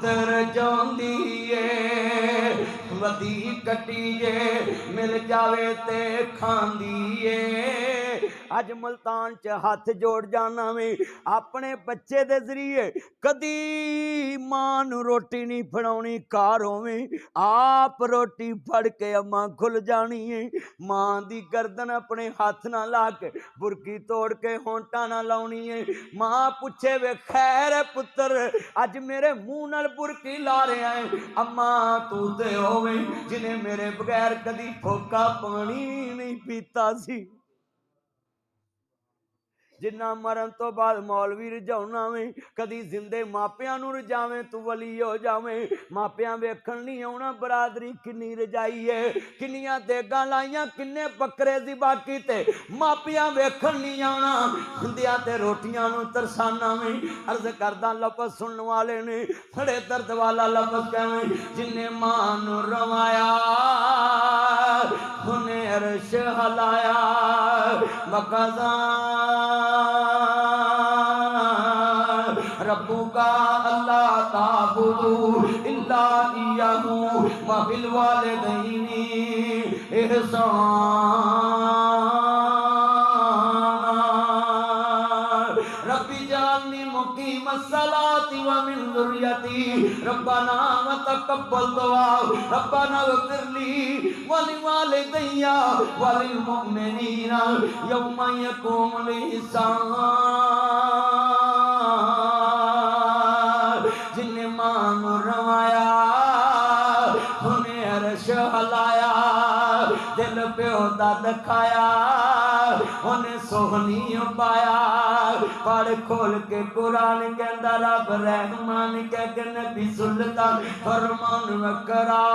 تر جاندی اے ودی کٹی جے مل جاوے تے کھاندی اے اج ملتان چ ہاتھ جوڑ جانا میں اپنے بچے دے ذریعے کدی ماں نو روٹی نہیں پھڑاونی کار ہوویں آپ روٹی پھڑ کے اماں کھل جانی ہے ماں دی گردن اپنے ہاتھ نہ لا کے برکی توڑ کے ہونٹاں نہ لاونی ہے ماں پوچھے وے خیر ہے پتر اج میرے منہ نال برکی لا رہا ہے اماں تو تے ہوویں جنہیں میرے بغیر کدی پھوکا پانی نہیں پیتا سی جنہ مرن تو بعد مولوی رجاؤنا میں کدی زندے ماپیاں نو رجاویں تو ولی ہو جاویں ماپیاں ویکھن نہیں آونا برادری کنی رجائی ہے کنیاں دیگاں لائیاں کنے بکرے دی باقی تے ماپیاں ویکھن نہیں آونا ہندیاں تے روٹیاں نو ترسانا میں عرض کردہ لفظ سنن والے نے بڑے درد والا لفظ کہیں جنہیں ماں نو روایا انہیں عرش ہلایا وقضا ربک اللہ تعبدوا الا ایہ وبالوالدین احسانا ربی جعلنی مقیم الصلاة ومن ذریتی ربنا وتقبل دعا ربنا اغفر لی ولوالدی وللمؤمنین یوم یقوم الحساب جن مان روایا انہیں عرش ہلایا دل پیو دا دکھایا انہیں سہنی پایا پڑھ کھول کے قرآن کے اندر رب رحمان کے نبی سلطان فرمان وکرا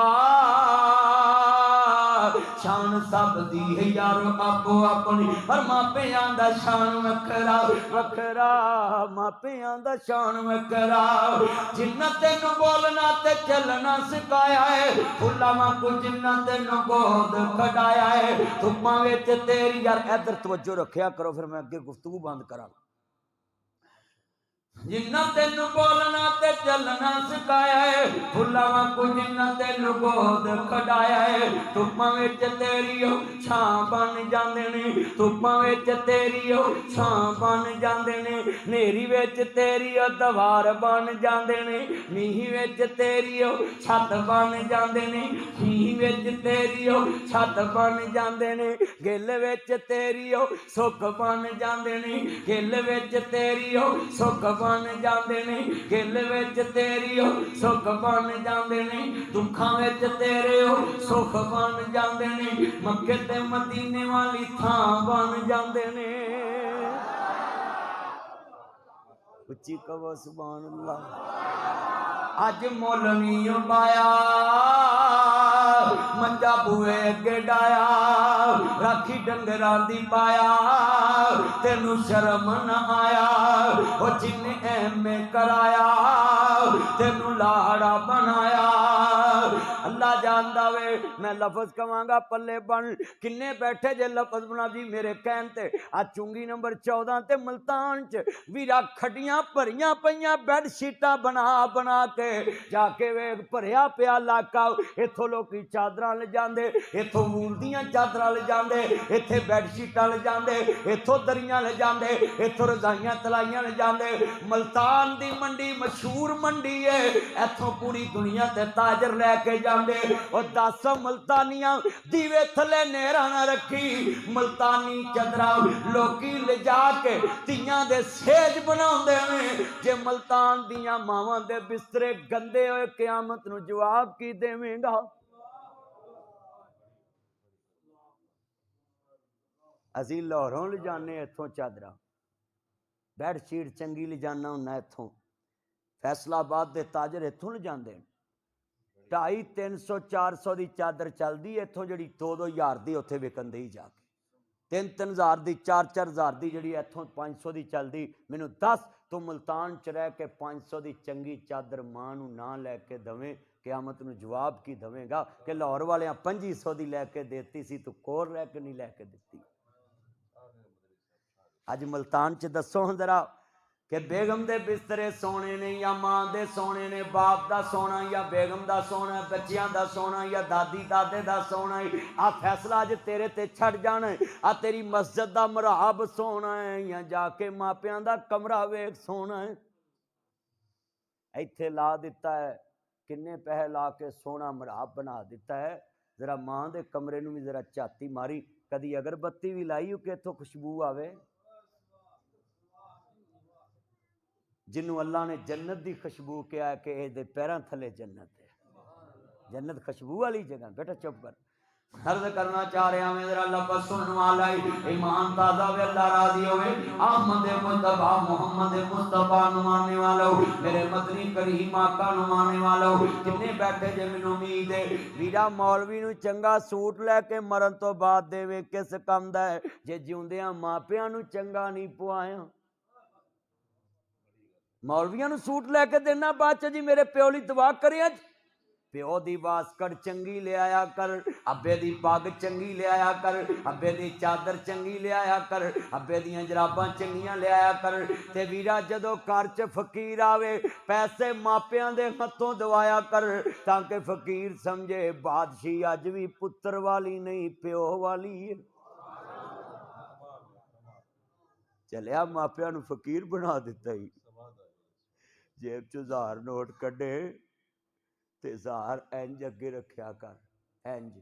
شان سب دی ہے یارو اپو اپنی پر ماپیاں دا شان وکھرا وکھرا ماپیاں دا شان وکھرا جنہ تینو بولنا تے چلنا سکھایا ہے علماء کو جنہ تینو گود کھڑایا ہے تھپاں وچ تیری یار ادھر توجہ رکھیا کرو پھر میں اگے گفتگو بند کراں جنہ تینو بولنا تے چلنا سکھایا ہے علماء کو جنہ تینو گود کھڑایا ہے تھپاں وچ تیری چھاں بن جاندے نے تھپاں وچ تیری چھاں بن جاندے نے نیری وچ تیری دیوار بن جاندے نے میہ وچ تیری چھت بن جاندے نے میہ وچ تیری چھت بن جاندے نے گل وچ تیری سکھ بن جاندے نے گل وچ تیری سکھ بن جاندے نے گل وچ تیری سکھ بن جاندے نے دکھاں وچ تیرے سکھ بن جاندے نے مکے تے مدینے والی تھاں بن جاندے نے اچھی کہو سبحان اللہ اج مول نہیں پایا منجا بوئے اگے ڈایا راکھی ڈنگراں دی پایا تینو شرم نہ آیا او جن ایم کرایا تینو لاڑا بنایا اللہ جاندا وے میں لفظ کہاں گا پلے بن کنے بیٹھے جے لفظ بنا جی میرے کہن تے آ چنگی نمبر 14 تے ملتان چ ویرا کھڈیاں بھریاں پیاں بیڈ شیٹاں بنا بنا کے جا کے وے بھریا پیا علاقہ ایتھوں لوکی چادراں لے جاندے ایتھوں وول دیاں چادراں لے جاندے ایتھے بیڈ شیٹاں لے جاندے ایتھوں دریاں لے جاندے ایتھوں رضائیاں تلائیاں لے جاندے ملتان دی منڈی مشہور منڈی ہے ایتھوں پوری دنیا تے تاجر لے کے جاندے اور 10 ملتانیاں دیوے تھلے نیرا نہ رکھی ملتانی چادراں لوکی لے جا کے تیاں دے سیج بناوندے نے جے ملتان دیاں ماواں دے بسترے گندے ہوئے قیامت نو جواب کی دیویں گا اسی لاہوروں لے جانے ایتھوں چادرا بیڈ شیٹ چنگی لے جانا ہونا ایتھوں فیصلہ آباد دے تاجر ایتھوں لے جاندے 250 300 400 دی چادر چل دی ایتھوں جڑی 2-2 ہزار دی اوتھے وکن دی جا کے 3-3 ہزار دی 4-4 ہزار دی جڑی ایتھوں 500 دی چل دی مینوں دس تو ملتان چ رہ کے 500 دی چنگی چادر ماں نو نہ لے کے دویں قیامت نو جواب کی دویں گا کہ لاہور والیاں 2500 دی لے کے دیتی سی تو کور لے کے نہیں لے کے دیتی اج ملتان چ دسو ذرا کہ بیگم دے بسترے سونے نے یا ماں دے سونے نے، باپ دا سونا یا بیگم دا سونا، بچیاں دا سونا یا دادی دادے دا سونا ہے، آ فیصلہ اج تیرے تے چھڑ جانا ہے، آ تیری مسجد دا مرحب سونا ہے یا جا کے ماپیاں دا کمرہ ویکھ سونا ہے۔ ایتھے لا دیتا ہے، کنے پیسے لا کے سونا مرحب بنا دیتا ہے، ذرا ماں دے کمرے نو بھی ذرا چاتی ماری، کدی اگربتی بھی لائی ہو کہ اتھوں خوشبو آوے۔ جنوں اللہ نے جنت دی خوشبو کیا ہے کہ اے دے پیراں تھلے جنت ہے، جنت خوشبو والی جگہ۔ بیٹا چپ کر، عرض کرنا چاہ رہے ہیں ذرا لفظ سننے والا ایمان تازہ ہوئے، اللہ راضی ہوئے، احمد مصطفیٰ محمد مصطفیٰ نمانے والا میرے مدنی کریم آقا نمانے والا جنہیں بیٹھے جے مینوں امید ہے ویرا مولوی نو چنگا سوٹ لے کے مرن تو بعد دے وے کس کم دا ہے جے جیوندیاں ماپیاں نو چنگا نہیں پوایا۔ مولویاں نو سوٹ لے کے دینا بعد چ جی میرے پیو لی دعا کرے اج، پیو دی واسکٹ چنگی لے آیا کر، ابے دی پاگ چنگی لے آیا کر، ابے دی چادر چنگی لے آیا کر، ابے دیاں جراباں چنگیاں لے آیا کر، تے ویرا جدو گھر چ فقیر آوے پیسے ماپیاں دے ہتھوں دوایا کر تاکہ فقیر سمجھے بادشاہی اج بھی پتر والی نہیں پیو والی ہے۔ چلیا ماپیاں نو فقیر بنا دیتا ہی، جیب چ 1000 نوٹ کڈے تے 1000 اینج اگے رکھیا کر، اینج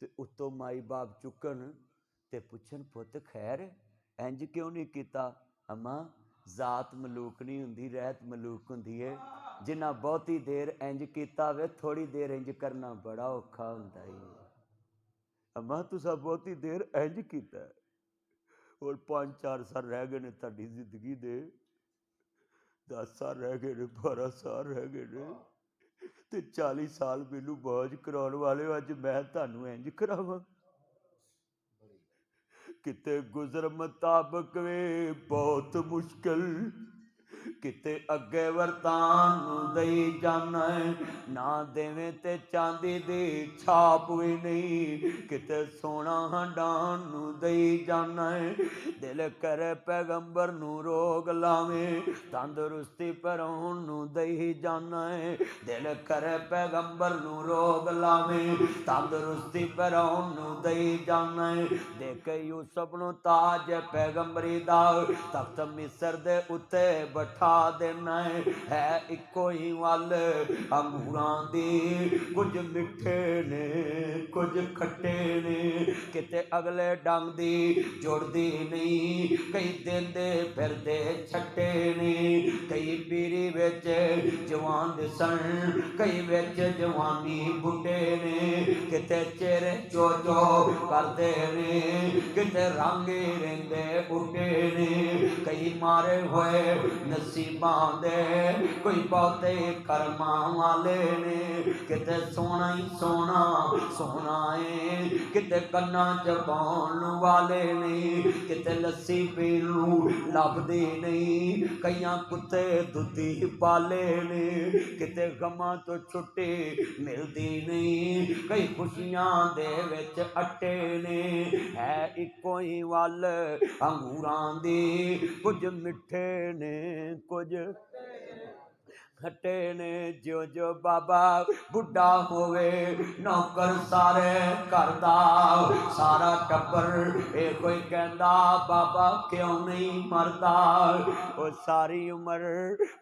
تے اتوں مائی باپ چکن تے پوچھن پت خیر اینج کیوں نہیں کیتا؟ اماں ذات ملوک نہیں ہوندی، رہت ملوک ہوندی ہے، جنہ بہتی دیر اینج کیتا وے تھوڑی دیر اینج کرنا بڑا اوکھا ہوندا ہے۔ اماں تساں بہتی دیر اینج کیتا ہے اور 5-4 سال رہ گئے نے تہاڈی زندگی دے، 10 سال رہ گئے نے، 12 سال رہ گئے نے تے 40 سال مینوں موج کراؤن والے ہو، اج میں تانوں انج کراواں؟ کتے گزر مطابق وے بہت مشکل، کتے اگے ورتان دئی جانا ہے، نہ دیویں تے چاندی دی چھاپ وی نہیں، کتے سونا ہنڈان نو دئی جانا ہے، دل کرے پیغمبر نو روگ لاویں تندرستی پرون نو دئی جانا ہے، دل کرے پیغمبر نو روگ لاویں تندرستی پرون نو دئی جانا ہے، دیکھ یوسف نو تاج پیغمبری دا تخت مصر دے اتے بٹھا دینا ہے اکو ہی ول انگوراں دی، کچھ میٹھے نے کچھ کھٹے نے، کتے اگلے ڈنگ دی جڑدی نہیں، کئی دیندے پھر دے چھٹے نے، کئی پیری وچ جوان دسن کئی وچ جوانی بڈھے نے، کتے چہرے چو چو کردے نے، کتے رنگے رہندے اٹھے نے، کئی مارے ہوئے نصیباں دے کوئی بہتے کرماں والے نے، کتے سونا ہی سونا سونا ہے، کتے کنا چ پاؤن والے نے، کتے لسی پینوں لبدی نہیں، کئیاں کتے دودھی پالے نے، کتے غماں تو چھٹی ملدی نہیں، کئی خوشیاں دے وچ اٹے نے، ہے اکو ہی ول انگوراں دی، کچھ میٹھے نے کچھ کھٹے نے، جو جو بابا بڈھا ہوئے نوکر سارے کردا سارا ٹبر اے کوئی کہندا بابا کیوں نہیں مردا، او ساری عمر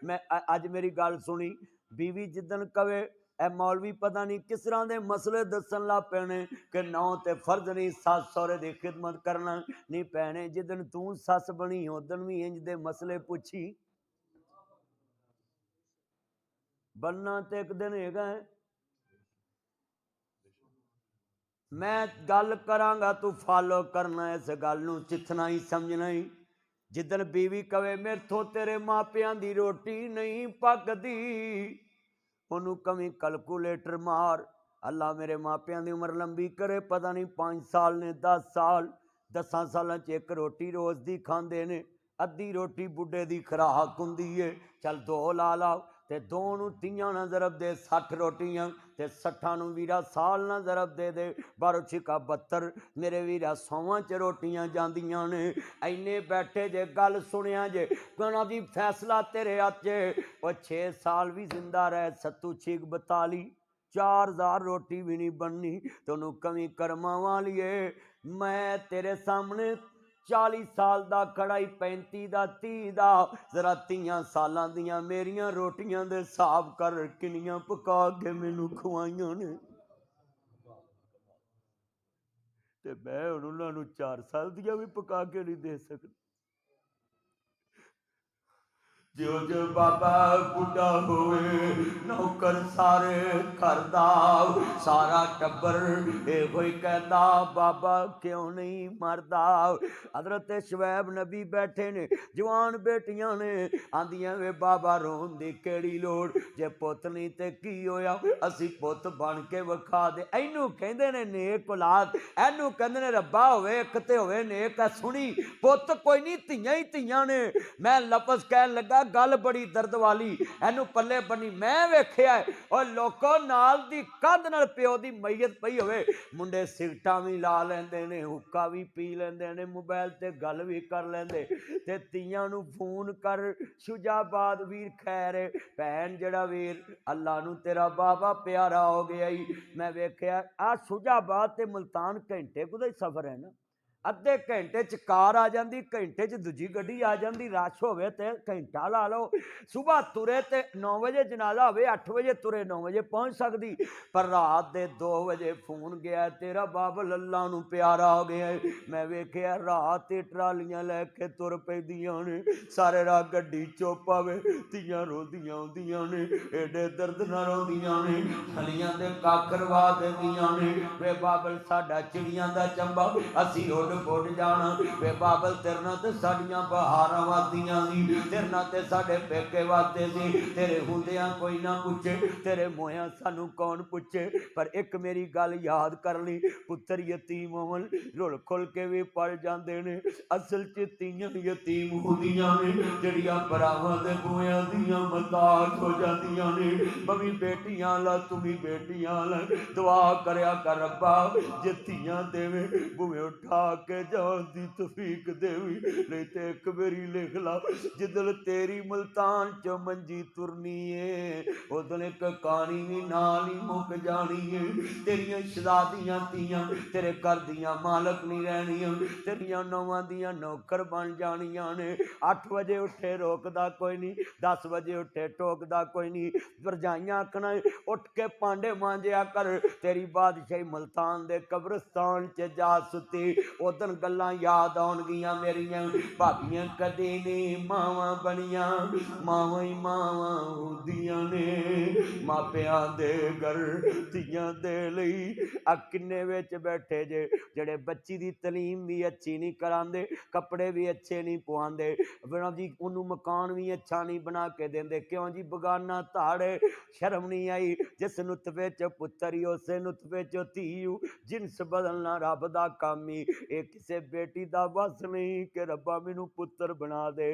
میں اج میری گل سنی بیوی جدن کہے اے مولوی پتہ نہیں کس طرح دے مسئلے دسن لا پینے کہ نو تے فرض نہیں ساس سورے دی خدمت کرنا نہیں پینے، جدن تو ساس بنی ادن بھی انج دے مسئلے پوچھی بننا تے ایک دن ہے گا ہے۔ میں گل کراں گا تو فالو کرنا، اس گل نو چتنا ہی سمجھنا ہی، جدن بیوی کہے میرے تو تیرے ماپیاں دی روٹی نہیں پکدی، انہوں کمی کلکولیٹر مار، اللہ میرے ماپیاں دی عمر لمبی کرے، پتہ نہیں 5 سال نے 10 سال 10 سالاں چ ایک روٹی روز دی کھاندے نے، ادھی روٹی بڈھے دی خوراک ہوندی ہے، چل 2 لا لاؤ تے دو نو تیاں نہ ضرب دے 60 روٹیاں تے 60 نو ویرا سال نہ ضرب دے دے 12 چھکا 72 میرے ویرا 100 چ روٹیاں جاندیاں نے اینے بیٹھے جے گل سنیا جے کہنا جی فیصلہ تیرے ہاتھ جے او 6 سال بھی زندہ رہے 7 چھک 42 4000 روٹی بھی نہیں بننی تو انہوں کمی کرما والیے میں تیرے سامنے 40 سال دا کھڑائی 35 دا 30 دا ذرا 30 سالاں دیاں میریاں روٹیاں دے حساب کر کنیاں پکا کے مینوں کھوائیاں نے تے میں انہاں نوں 4 سال دیاں بھی پکا کے نہیں دے سکدا جو جو بابا بڑھا ہوئے نوکر سارے کردا سارا ٹبر اے ہوئی کہندا بابا کیوں نہیں مردا حضرت شعیب نبی بیٹھے نے جوان بیٹیاں نے آندیاں وے بابا رون دی کیڑی لوڑ جے پت نہیں تے کی ہویا اسی پت بن کے وکھا دے اینو کہندے نے نیک اولاد اینو کہندے نے ربا ہوئے ایک تے ہوئے نیک سنی پت کوئی نہیں تیاں ہی تیاں نے میں لفظ کہن لگا گل بڑی درد والی اینو پلے بنی میں ویکھیا ہے اور لوکو نال دی کندھ نال پیو دی میت پئی ہوئے منڈے سگٹاں وی لا لیندے نے حکا وی پی لیندے نے موبائل تے گل وی کر لیندے تے تیاں نو فون کر شجاع آباد ویر خیر بہن جڑا ویر اللہ نو تیرا بابا پیارا ہو گیا ہی میں ویکھیا آ شجاع آباد تے ملتان گھنٹے کو دا سفر ہے نا ادھے گھنٹے چ کار آ جاندی گھنٹے چ دوجی گڈی آ جاندی رش ہوے تے گھنٹہ لا لو صبح ترے تے 9 بجے جنازہ ہوے 8 بجے ترے 9 بجے پہنچ سکدی پر رات دے 2 بجے فون گیا تیرا بابل اللہ نو پیارا ہو گیا میں ویکھیا رات تے ٹرالیاں لے کے تر پیندیاں نے سارے راہ گڈی چوپ آوے تیاں روندیاں ہوندیاں نے ایڈے درد نہ روندیاں نے تھلیاں دے کاکر وا دیندیاں نے وے بابل ساڈا چڑیاں دا چمبا اسی اڈ پڈ جانا وے بابل تیرنا تے ساڈیاں بہاراں وادیاں سی تیرنا تے ساڈے پیکے وادے سی تیرے ہوندیاں کوئی نہ پوچھے تیرے مویاں سانو کون پوچھے پر ایک میری گل یاد کر لی پتر یتیم ہون رل کھل کے بھی پڑ جاندے نے اصل چ تیاں یتیم ہوندیاں نے جڑیاں براواں دے بویاں دیاں محتاج ہو جاندیاں نے بوی بیٹیاں لا تمی بیٹیاں لا دعا کریا کر ربا جے تیاں دیویں بوے اٹھا کے جان دی توفیق دیوی نہیں تے ایک میری لکھ لا جدل تیری ملتان چو منجی ترنی ہے ادھر ایک کہانی بھی نال ہی مک جانی ہے تیریاں شہزادیاں تیاں تیرے گھر دیاں مالک نہیں رہنیاں تیریاں نواں دیاں نوکر بن جانیاں نے 8 بجے اٹھے روکدا کوئی نہیں 10 بجے اٹھے ٹوکدا کوئی نہیں ورجائیاں آکھنا اٹھ کے پانڈے مانجیا کر تیری بادشاہی ملتان دے قبرستان چ جا ستی ادن گلاں یاد آن گیاں میریاں بھابیاں کدی نہیں ماواں بنیاں ماواں ہی ماواں ہوندیاں نے ماپیاں دے گھر تیاں دے لئی کنے وچ بیٹھے جے جڑے بچی دی تعلیم بھی اچھی نہیں کراندے کپڑے بھی اچھے نہیں پواندے بنا جی انہوں مکان بھی اچھا نہیں بنا کے دیندے کیوں جی بگانہ تاڑے شرم نہیں آئی جس نطفے چ پتری اسے نطفے چ تیو جنس بدلنا رب دا کامی اے کسے بیٹی دا بس نہیں کہ ربا مینوں پتر بنا دے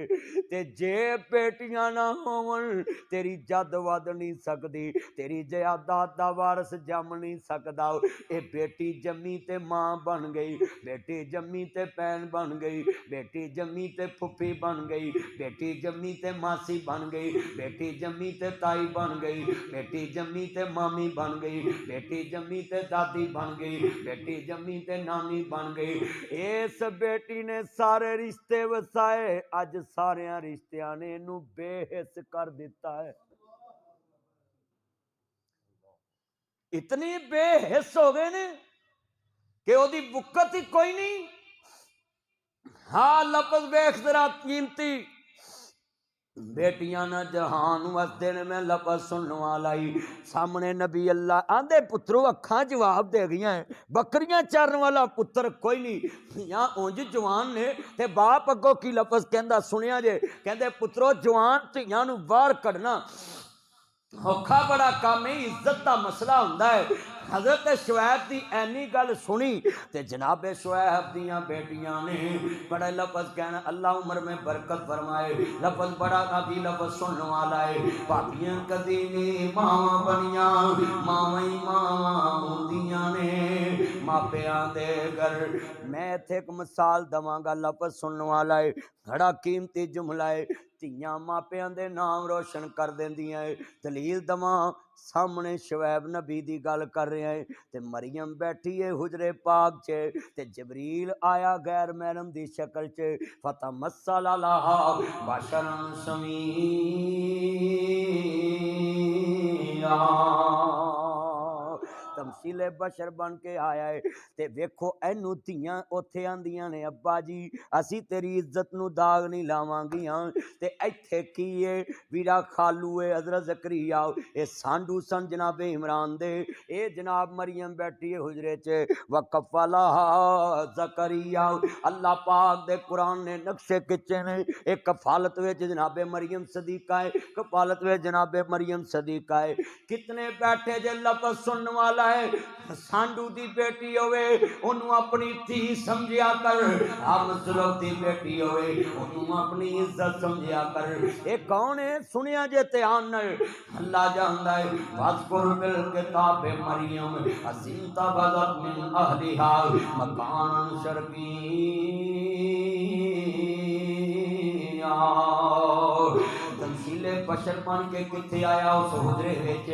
تے جے بیٹیاں نہ ہون تیری جد ود نہیں سکدی تیری جائیداد دا وارث جم نہیں سکدا اے بیٹی جمی تے ماں بن گئی بیٹی جمی تے پین بن گئی بیٹی جمی تے پھپھی بن گئی بیٹی جمی تے ماسی بن گئی بیٹی جمی تے تائی بن گئی بیٹی جمی تے مامی بن گئی بیٹی جمی تے دادی بن گئی بیٹی جمی تے نانی بن گئی اس بیٹی نے سارے رشتے وسائے اج سارے رشتیاں نے اینو بے حس کر دیتا ہے اتنی بے حس ہو گئے نے کہ وہ دی بکت ہی کوئی نہیں ہاں لفظ ویکھ ذرا قیمتی بیٹیاں نہ جہان وسدے نے میں لفظ سنن والا ہی سامنے نبی اللہ آندے پترو اکھاں جواب دے گیاں ہیں بکریاں چارن والا پتر کوئی نہیں یا اونج جوان نے تے باپ اگوں کی لفظ کہندا سنیا جے کہندے پترو جوان تھیاں نو باہر کڈنا ਔਖਾ ਬੜਾ ਕੰਮ ਹੈ, ਇੱਜ਼ਤ ਦਾ ਮਸਲਾ ਹੁੰਦਾ ਹੈ। حضرت شعیب دی اینی گل سنی تے جناب شعیب دیاں بیٹیاں نے بڑا لفظ کہنا اللہ عمر میں برکت فرمائے، لفظ بڑا کافی لفظ سننے والا ہے۔ بھابیاں کدی نہیں ماواں بنیاں، ماواں ہی ماواں ہوندیاں نے ماپیاں دے گھر۔ میں ایتھے ایک مثال دواں گا، لفظ سننے والا ہے، بڑا قیمتی جملہ ہے۔ تیاں ماپیاں دے نام روشن کر دیندیاں ہے۔ دلیل دواں، سامنے شعیب نبی دی گل کر رہے ہیں تے مریم بیٹھی ہے حجرے پاک چ تے جبریل آیا غیر محرم دی شکل چ، فتمثل لہا بشرا سمیا، تمثیل بشر بن کے آیا ہے تے ویکھو اینو تھیاں اوتھے آندیاں نے ابا جی اسی تیری عزت نو داغ نہیں لاواں گیاں، تے ایتھے کی ہے ویرا خالو ہے حضرت زکریا، اے سانڈو سن جناب عمران دے، اے جناب مریم بیٹھی ہے حجرے چ، وکفلھا زکریا، اللہ پاک دے قرآن نے نقشے کھچے نے، ایک کفالت وچ جناب مریم صدیقہ ہے، کفالت وچ جناب مریم صدیقہ ہے۔ کتنے بیٹھے جے لفظ سننے والا ہے، سانڈو دی بیٹی ہوئے انہوں اپنی تھی سمجھیا کر، ہم ظلم دی بیٹی ہوئے انہوں اپنی عزت سمجھیا کر۔ اے کون ہے سنیا جے دھیان نال، اللہ جاندا ہے۔ واذکر بالکتاب مریم اذ انتبذت من اہلھا مکانا شرقیا، تمثیل بشر بن کے کتے آیا اس حجرے وچ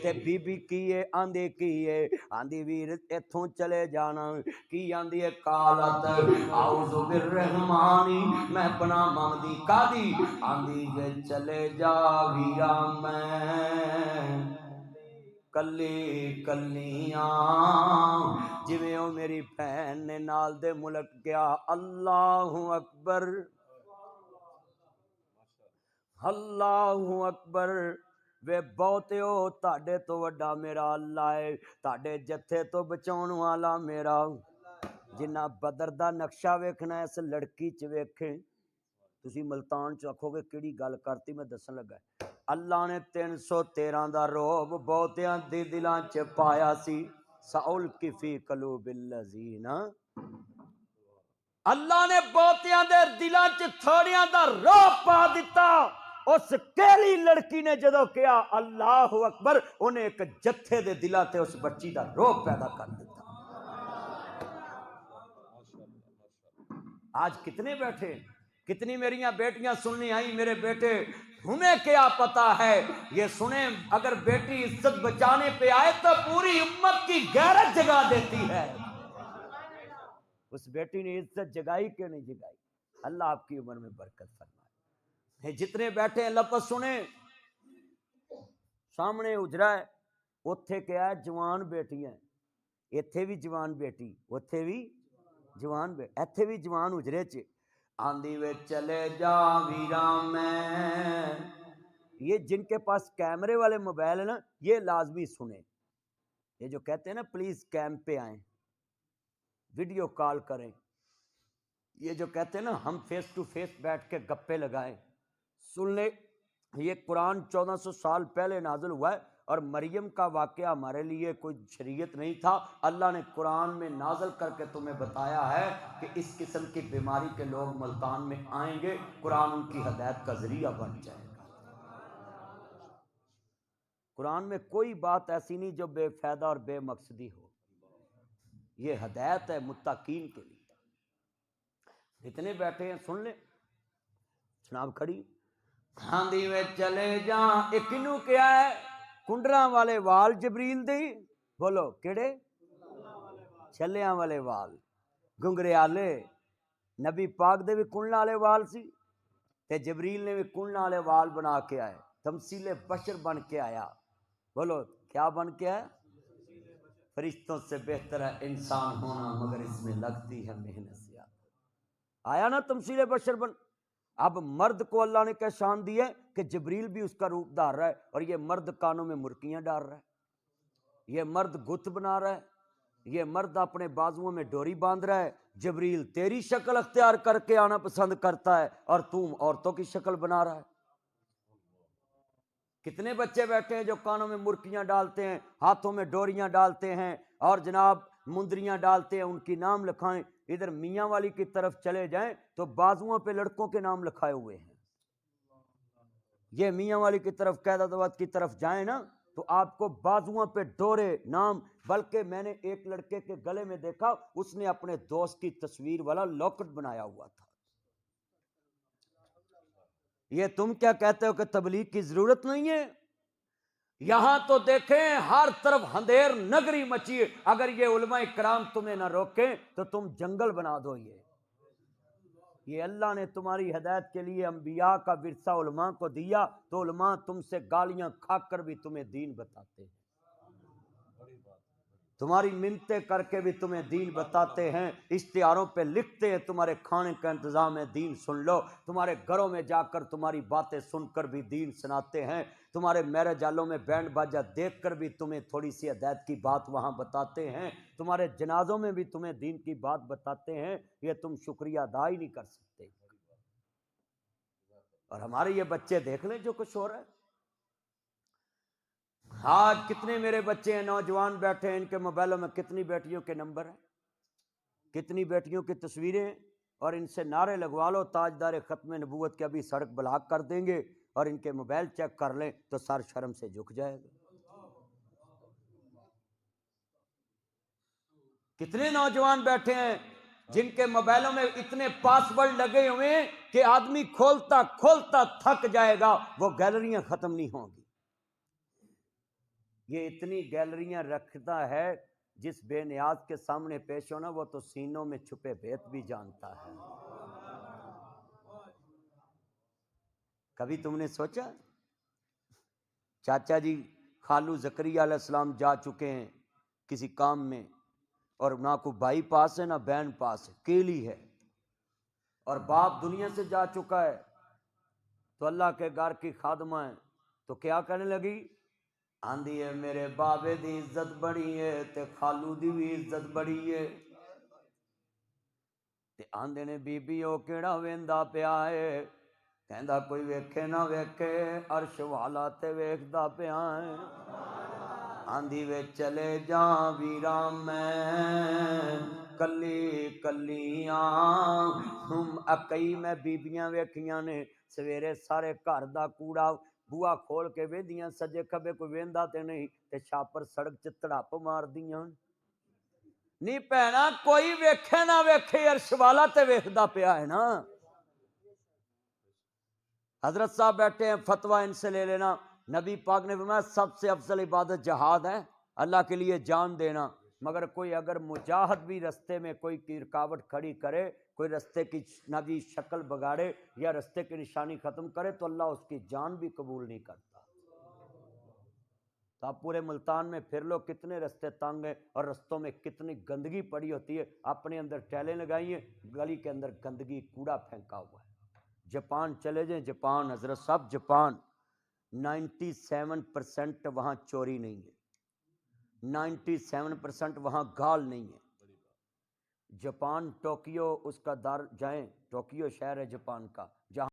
تے بی بی کیے آندے کیے آندی ویر ایتھوں چلے جانا کی آندی ہے قالت اعوذ بالرحمن، میں پناہ مانگدی کادی آندی جے چلے جا ویرا میں کلی کلیاں، جویں او میری بہن نے نال دے ملک گیا۔ اللہ اکبر اللہ اکبر، وے بہتے ہو تاڈے تو وڈا میرا اللہ ہے، تاڈے جتھے تو بچاؤن والا میرا۔ جنہ بدر دا نقشہ ویکھنا ہے اس لڑکی چ ویکھیں، تسی ملتان چ آکھو گے کیڑی گل کرتی، میں دسن لگا ہے۔ اللہ نے 313 دا روب بہتیاں دی دلاں چ پایا سی، سألقی فی قلوب الذین، اللہ نے بہتیاں دے دلاں چ تھوڑیاں دا روب پا دیتا۔ اس کیلی لڑکی نے جدو کیا اللہ اکبر، انہیں ایک جتھے دے دلاں تے اس بچی دا روب پیدا کر دیتا۔ آج کتنے بیٹھے، کتنی میریاں بیٹیاں سننی آئیں، میرے بیٹے تمہیں کیا پتا ہے، یہ سنیں اگر بیٹی عزت بچانے پہ آئے تو پوری امت کی غیرت جگا دیتی ہے۔ اس بیٹی نے عزت جگائی کہ نہیں جگائی؟ اللہ آپ کی عمر میں برکت فرمائے۔ جتنے بیٹھے ہیں لفظ سنیں، سامنے اجرا ہے، اتھے کیا ہے جوان بیٹیاں، ایتھے بھی جوان بیٹی، اتھے بھی جوان بیٹی، ایتھے بھی جوان اجرے چ آندھی وے چلے جا ویرا میں۔ یہ جن کے پاس کیمرے والے موبائل ہیں نا، یہ لازمی سنیں، یہ جو کہتے ہیں نا پلیز کیمپ پہ آئیں، ویڈیو کال کریں، یہ جو کہتے ہیں نا ہم فیس ٹو فیس بیٹھ کے گپے لگائیں، سن لیں۔ یہ قرآن 1400 سال پہلے نازل ہوا ہے، اور مریم کا واقعہ ہمارے لیے کوئی شریعت نہیں تھا، اللہ نے قرآن میں نازل کر کے تمہیں بتایا ہے کہ اس قسم کی بیماری کے لوگ ملتان میں آئیں گے، قرآن ان کی ہدایت کا ذریعہ بن جائے گا۔ قرآن میں کوئی بات ایسی نہیں جو بے فائدہ اور بے مقصدی ہو، یہ ہدایت ہے متقین کے لیے۔ اتنے بیٹھے ہیں سن لیں، جناب کھڑی آندھی میں چلے جاں، ایک نو کیا ہے کنڈراں والے وال جبریل دی، بولو کیڑے؟ چھلیاں والے وال، گنگرے آلے، نبی پاک دے بھی کنڈ والے وال سی تے جبریل نے بھی کنڈ والے وال بنا کے آئے، تمثیل بشر بن کے آیا۔ بولو کیا بن کے آیا؟ فرشتوں سے بہتر ہے انسان ہونا، مگر اس میں لگتی ہے محنت زیادہ۔ آیا نا تمثیل بشر بن۔ اب مرد کو اللہ نے کیا شان دی ہے کہ جبریل بھی اس کا روپ دھار رہا ہے، اور یہ مرد کانوں میں مرکیاں ڈال رہا ہے، یہ مرد گت بنا رہا ہے، یہ مرد اپنے بازوؤں میں ڈوری باندھ رہا ہے۔ جبریل تیری شکل اختیار کر کے آنا پسند کرتا ہے، اور تم عورتوں کی شکل بنا رہا ہے۔ کتنے بچے بیٹھے ہیں جو کانوں میں مرکیاں ڈالتے ہیں، ہاتھوں میں ڈوریاں ڈالتے ہیں اور جناب مندریاں ڈالتے ہیں، ان کی نام لکھائیں۔ ادھر میاں والی کی طرف چلے جائیں تو بازوؤں پہ لڑکوں کے نام لکھائے ہوئے ہیں۔ یہ میاں والی کی طرف قیادت آباد کی طرف جائیں نا تو آپ کو بازوؤں پہ ڈورے نام، بلکہ میں نے ایک لڑکے کے گلے میں دیکھا اس نے اپنے دوست کی تصویر والا لاکٹ بنایا ہوا تھا۔ یہ تم کیا کہتے ہو کہ تبلیغ کی ضرورت نہیں ہے؟ یہاں تو دیکھیں ہر طرف اندھیر نگری مچی ہے، اگر یہ علماء کرام تمہیں نہ روکیں تو تم جنگل بنا دو۔ یہ اللہ نے تمہاری ہدایت کے لیے انبیاء کا ورثہ علماء کو دیا، تو علماء تم سے گالیاں کھا کر بھی تمہیں دین بتاتے ہیں، تمہاری منتیں کر کے بھی تمہیں دین بتاتے ہیں، اشتہاروں پہ لکھتے ہیں تمہارے کھانے کا انتظام ہے دین سن لو، تمہارے گھروں میں جا کر تمہاری باتیں سن کر بھی دین سناتے ہیں، تمہارے میرج ہالوں میں بینڈ باجا دیکھ کر بھی تمہیں تھوڑی سی ہدایت کی بات وہاں بتاتے ہیں، تمہارے جنازوں میں بھی تمہیں دین کی بات بتاتے ہیں۔ یہ تم شکریہ ادا ہی نہیں کر سکتے۔ اور ہمارے یہ بچے دیکھ لیں جو کچھ ہو رہا ہے۔ آج کتنے میرے بچے ہیں نوجوان بیٹھے ہیں، ان کے موبائلوں میں کتنی بیٹیوں کے نمبر ہیں، کتنی بیٹیوں کی تصویریں ہیں، اور ان سے نعرے لگوا لو تاجدار ختم نبوت کے ابھی سڑک بلاک کر دیں گے، اور ان کے موبائل چیک کر لیں تو سر شرم سے جھک جائے گا۔ کتنے نوجوان بیٹھے ہیں جن کے موبائلوں میں اتنے پاسورڈ لگے ہوئے ہیں کہ آدمی کھولتا کھولتا تھک جائے گا، وہ گیلریاں ختم نہیں ہوں گی۔ یہ اتنی گیلریاں رکھتا ہے، جس بے نیاز کے سامنے پیش ہونا وہ تو سینوں میں چھپے بھیت بھی جانتا ہے۔ کبھی تم نے سوچا چاچا جی خالو زکریا علیہ السلام جا چکے ہیں کسی کام میں، اور نہ کوئی بھائی پاس ہے نہ بہن پاس ہے، کیلی ہے، اور باپ دنیا سے جا چکا ہے، تو اللہ کے گھر کی خادمہ ہے، تو کیا کہنے لگی؟ آندھی ہے میرے بابے دی عزت بڑی ہے تے خالو دی بھی عزت بڑی ہے، تے آندھے نے بی بی او کیڑا ویندا پیا ہے، کہندا کوئی ویکھے نہ ویکھے عرش والا تے ویکھدا پیا ہے، آندھی وے چلے جاں ویراں میں کلی کلیاں، ہم اکئی میں بیبیاں ویکھیاں نے سویرے سارے گھر دا کوڑا بوا کھول کے ویندیاں، سجے کھبے کوئی ویندا تے نہیں، تے چھاپر سڑک چ تڑپ مار دیاں نہیں پہنا، کوئی ویکھے نہ ویکھے عرش والا تے ویکھدا پیا ہے نا۔ حضرت صاحب بیٹھے ہیں، فتویٰ ان سے لے لینا۔ نبی پاک نے فرمایا سب سے افضل عبادت جہاد ہے، اللہ کے لیے جان دینا، مگر کوئی اگر مجاہد بھی رستے میں کوئی کی رکاوٹ کھڑی کرے، کوئی رستے کی نبی شکل بگاڑے یا رستے کی نشانی ختم کرے تو اللہ اس کی جان بھی قبول نہیں کرتا۔ تو آپ پورے ملتان میں پھر لو، کتنے رستے تنگ ہیں اور رستوں میں کتنی گندگی پڑی ہوتی ہے، اپنے اندر ٹیلیں لگائی ہیں، گلی کے اندر گندگی کوڑا پھینکا ہوا ہے۔ جاپان چلے جائیں، جاپان حضرت صاحب، جاپان 97% وہاں چوری نہیں ہے، 97% وہاں گال نہیں ہے۔ جاپان ٹوکیو اس کا دار جائیں، ٹوکیو شہر ہے جاپان کا، جہاں